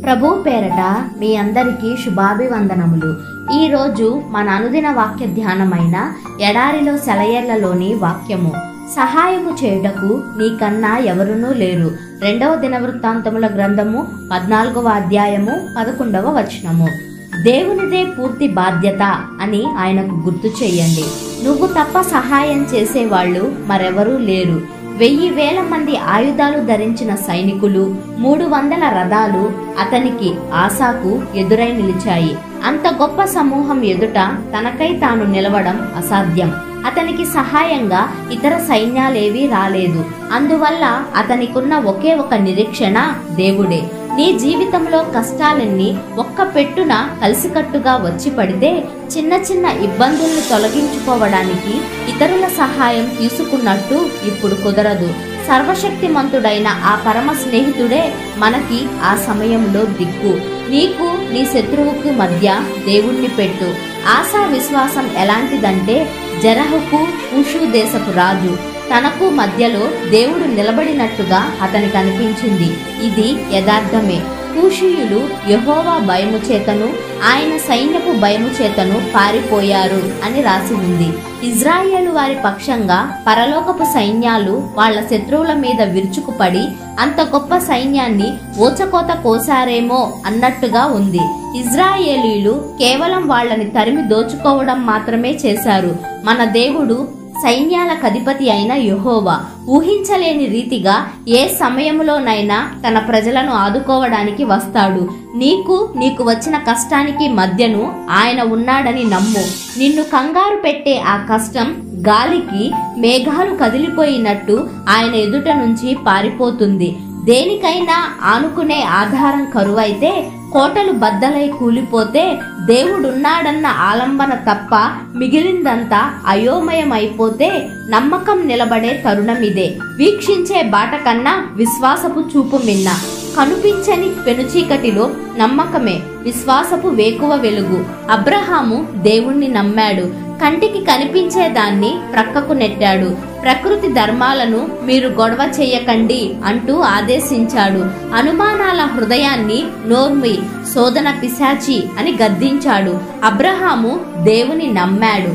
ప్రభు పేరట మీ అందరికీ శుభాభివందనములు. ఈరోజు మన అనుదిన వాక్య ధ్యానమైన ఎడారిలో సెలయేర్లలోని వాక్యము. సహాయము చేయుటకు నీకన్నా ఎవరునూ లేరు. 2వ దినవృత్తాంతముల గ్రంథము 14వ అధ్యాయము 11వ వచనము. దేవునిదే పూర్తి బాధ్యత అని ఆయనకు గుర్తు చేయండి. నువ్వు తప్ప సహాయం చేసేవాళ్ళు మరెవరూ లేరు. 1000 మంది ఆయుధాలు ధరించిన సైనికులు, 300 రథాలు అతనికి ఆసాకు ఎదురై నిలిచాయి. అంత గొప్ప సమూహం ఎదుట తనకై తాను నిలవడం అసాధ్యం. అతనికి సహాయంగా ఇతర సైన్యాలేవీ రాలేదు. అందువల్ల అతనికున్న ఒకే ఒక నిరీక్షణ దేవుడే. నీ జీవితంలో కష్టాలన్నీ ఒక్క పెట్టున కలిసికట్టుగా వచ్చి పడితే చిన్న చిన్న ఇబ్బందుల్ని తొలగించుకోవడానికి ఇతరుల సహాయం తీసుకున్నట్టు ఇప్పుడు కుదరదు. సర్వశక్తిమంతుడైన ఆ పరమ స్నేహితుడే మనకి ఆ సమయంలో దిక్కు. నీకు నీ శత్రువుకు మధ్య దేవుణ్ణి పెట్టు. ఆశా విశ్వాసం ఎలాంటిదంటే జెరహుకు కూషు దేశపు రాజు తనకు మధ్యలో దేవుడు నిలబడినట్టుగా అతనికి అనిపించింది. ఇది యథార్థమే. కూషీయులు యెహోవా భయము చేతను ఆయన సైన్యపు భయము చేతను పారిపోయారు అని రాసి ఉంది. ఇజ్రాయేలు వారి పక్షంగా పరలోకపు సైన్యాలు వాళ్ల శత్రువుల మీద విరుచుకుపడి అంత గొప్ప సైన్యాన్ని ఊచకోత కోసారేమో అన్నట్టుగా ఉంది. ఇజ్రాయేలీలు కేవలం వాళ్ళని తరిమి దోచుకోవడం మాత్రమే చేశారు. మన దేవుడు సైన్యాలకు అధిపతి అయిన యెహోవా ఊహించలేని రీతిగా ఏ సమయంలోనైనా తన ప్రజలను ఆదుకోవడానికి వస్తాడు. నీకు వచ్చిన కష్టానికి మధ్యను ఆయన ఉన్నాడని నమ్ము. నిన్ను కంగారు పెట్టే ఆ కష్టం గాలికి మేఘాలు కదిలిపోయినట్టు ఆయన ఎదుట నుంచి పారిపోతుంది. దేనికైనా ఆనుకునే ఆధారం కరువైతే, కోటలు బద్దలై కూలిపోతే దేవుడున్నాడన్న ఆలంబన తప్ప మిగిలిందంతా అయోమయమైపోతే నమ్మకం నిలబడే తరుణమిదే. వీక్షించే బాట కన్నా విశ్వాసపు చూపు మిన్న. కనిపించని పెనుచీకటిలో నమ్మకమే విశ్వాసపు వేకువ వెలుగు. అబ్రహాము దేవుణ్ణి నమ్మాడు. కంటికి కనిపించేదాన్ని ప్రక్కకు నెట్టాడు. ప్రకృతి ధర్మాలను మీరు గొడవ చేయకండి అంటూ ఆదేశించాడు. అనుమానాల హృదయాన్ని నోర్మి, శోధన పిశాచి అని గద్దించాడు. అబ్రహాము దేవుని నమ్మాడు.